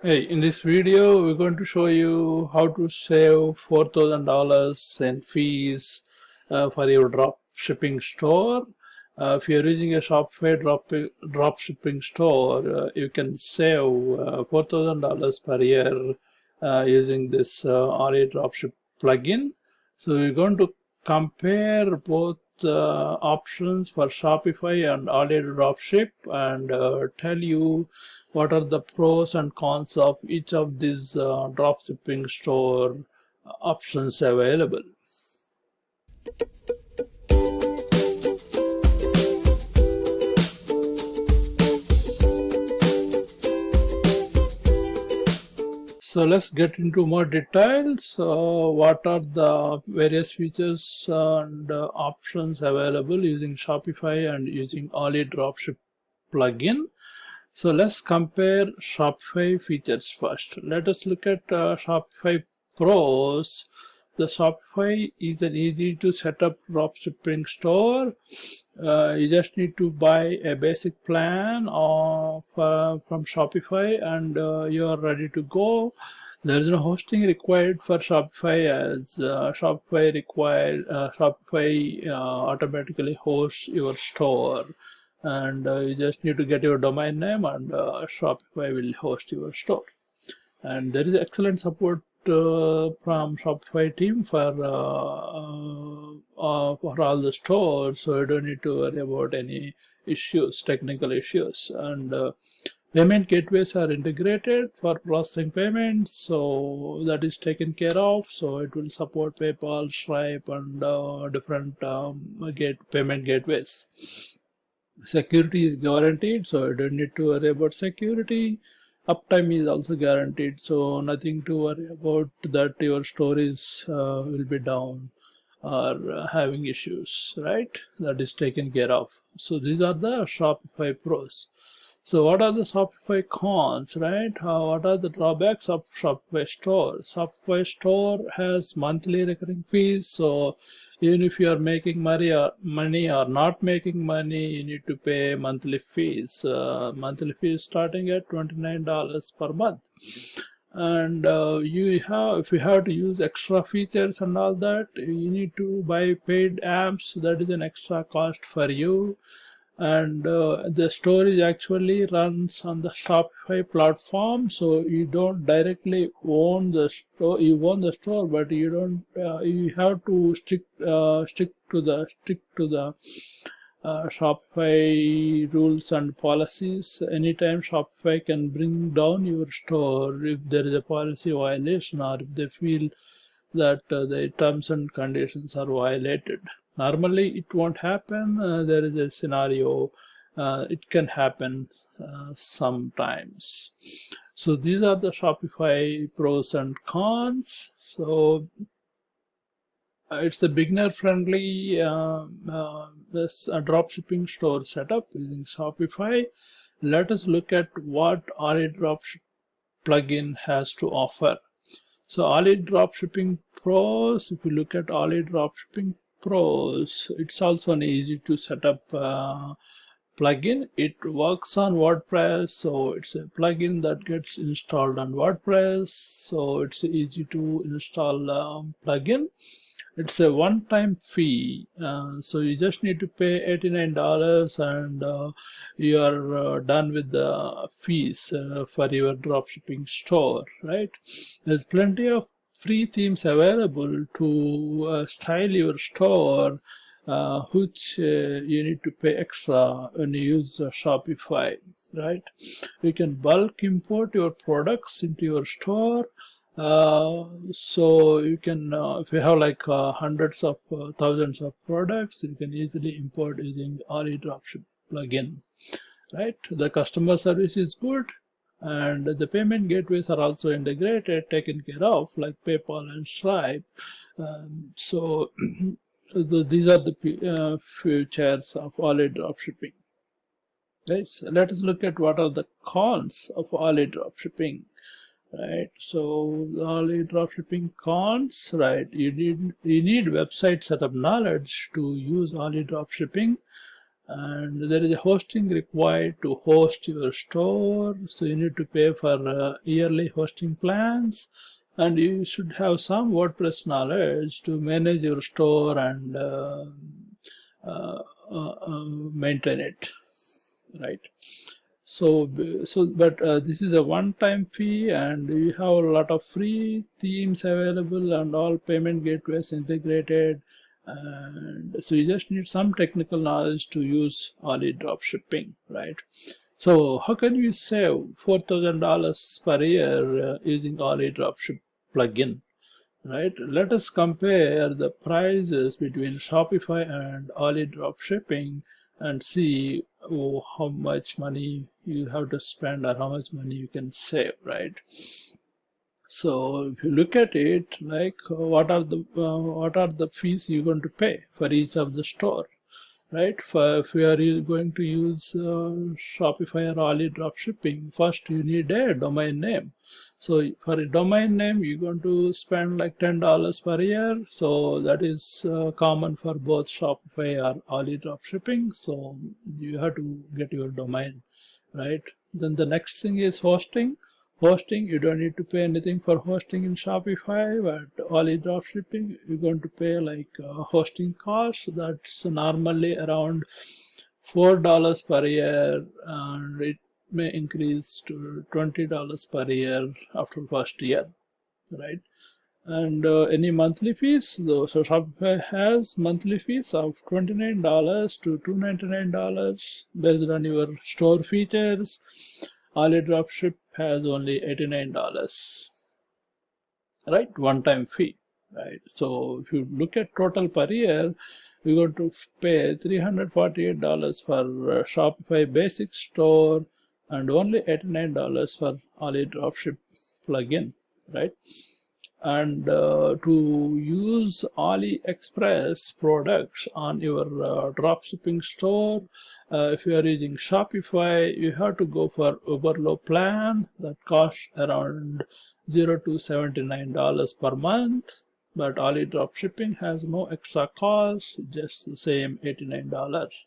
Hey, in this video, we're going to show you how to save $4,000 in fees for your drop shipping store. If you're using a Shopify drop shipping store, you can save $4,000 per year using this Allit dropship plugin. So we're going to compare both options for Shopify and Allit dropship and tell you what are the pros and cons of each of these dropshipping store options available. So let's get into more details. What are the various features and options available using Shopify and using Allit dropship plugin? So let's compare Shopify features first. Let us look at Shopify Pros. The Shopify is an easy to set up dropshipping store. You just need to buy a basic plan from Shopify and you are ready to go. There is no hosting required for Shopify, as Shopify automatically hosts your store, and you just need to get your domain name and Shopify will host your store. And there is excellent support from Shopify team for all the stores, so you don't need to worry about any issues, technical issues. And payment gateways are integrated for processing payments, so that is taken care of. So it will support PayPal, Stripe, and different payment gateways. Security is guaranteed, so you don't need to worry about security. Uptime is also guaranteed, so nothing to worry about that your store is will be down or having issues, right? That is taken care of. So these are the Shopify pros. So what are the Shopify cons, right? What are the drawbacks of Shopify store? Shopify store has monthly recurring fees, so even if you are making money or not making money, you need to pay monthly fees. Monthly fees starting at $29 per month. And if you have to use extra features and all that, you need to buy paid apps. That is an extra cost for you. And the storage actually runs on the Shopify platform, so you don't directly own the store. You own the store, but you don't. You have to stick to the Shopify rules and policies. Anytime Shopify can bring down your store if there is a policy violation or if they feel that the terms and conditions are violated. Normally it won't happen. There is a scenario it can happen sometimes. So these are the Shopify pros and cons. So it's a beginner friendly this dropshipping store setup using Shopify. Let us look at what AliDropShip plugin has to offer. So Allit dropshipping pros, if you look at Allit dropshipping pros, it's also an easy to set up plugin. It works on WordPress, so it's a plugin that gets installed on WordPress, so it's easy to install plugin. It's a one-time fee, so you just need to pay $89 and you are done with the fees for your dropshipping store, right? There's plenty of free themes available to style your store, which you need to pay extra when you use Shopify, right? You can bulk import your products into your store. So you can, if you have like hundreds of thousands of products, you can easily import using AliDropShip plugin, right? The customer service is good, and the payment gateways are also integrated, taken care of, like PayPal and Stripe. So these are the features of Allit dropshipping. Right? So let us look at what are the cons of Allit dropshipping. Right, so Allit dropshipping cons, right? You need website setup knowledge to use Allit dropshipping. and there is a hosting required to host your store, so you need to pay for yearly hosting plans, and you should have some WordPress knowledge to manage your store and maintain it, right? But this is a one-time fee, and you have a lot of free themes available and all payment gateways integrated, and so you just need some technical knowledge to use Allit dropshipping, right? So how can we save $4,000 per year using Allit dropship plugin? Right, let us compare the prices between Shopify and Allit dropshipping and see how much money you have to spend or how much money you can save, right? So if you look at it, like what are the fees you're going to pay for each of the store, right? If you are going to use Shopify or Allit dropshipping, first you need a domain name. So for a domain name, you're going to spend like $10 per year. So that is common for both Shopify or Allit dropshipping. So you have to get your domain, right? Then the next thing is hosting. Hosting, you don't need to pay anything for hosting in Shopify, but Allit dropshipping, you're going to pay like hosting costs. That's normally around $4 per year, and it may increase to $20 per year after first year, right? And any monthly fees, though, so Shopify has monthly fees of $29 to $299 based on your store features. Allit dropship has only $89, right? One-time fee, right? So if you look at total per year, you're going to pay $348 for Shopify basic store and only $89 for Allit dropship plugin, right? And to use AliExpress products on your dropshipping store, if you are using Shopify, you have to go for Uber plan that costs around $0 to $79 per month. But Allit dropshipping has no extra cost, just the same $89.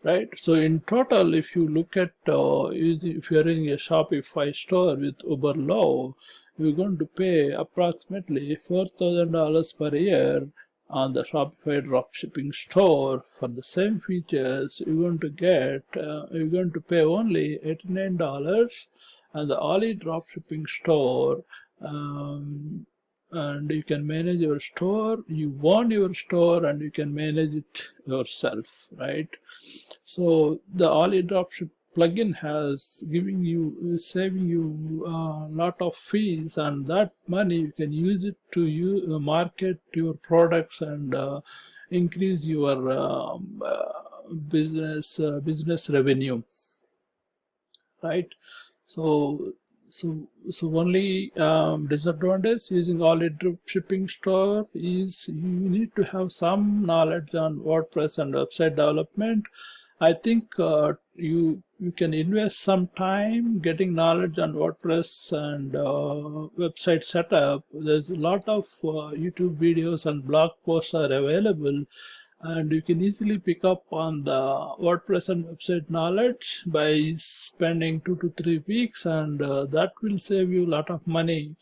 Right, so in total, if you look at if you're in a Shopify store with Uberlo, you're going to pay approximately $4,000 per year on the Shopify dropshipping store. For the same features, you're going to pay only $89 on the Allit dropshipping store. And you can manage your store, you own your store, and you can manage it yourself, right? So the Allit dropship plugin has saving you a lot of fees, and that money you can use it to market your products and increase your business revenue, right? So only disadvantage using Allit dropshipping store is you need to have some knowledge on WordPress and website development. I think you can invest some time getting knowledge on WordPress and website setup. There's a lot of YouTube videos and blog posts are available, and you can easily pick up on the WordPress and website knowledge by spending 2 to 3 weeks, and that will save you a lot of money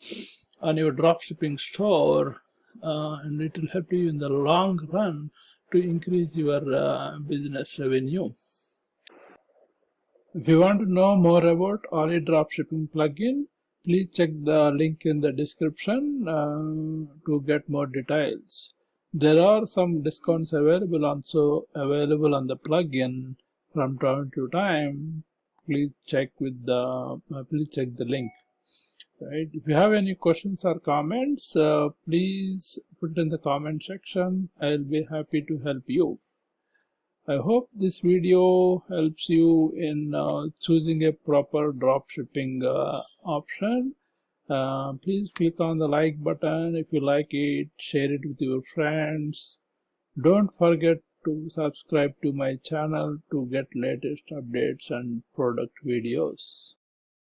on your dropshipping store, and it will help you in the long run to increase your business revenue. If you want to know more about Allit dropshipping plugin, please check the link in the description to get more details. There are some discounts available on the plugin from time to time. Please check the link. Right. If you have any questions or comments, please put it in the comment section. I'll be happy to help you. I hope this video helps you in choosing a proper dropshipping option. Please click on the like button if you like it, share it with your friends. Don't forget to subscribe to my channel to get latest updates and product videos.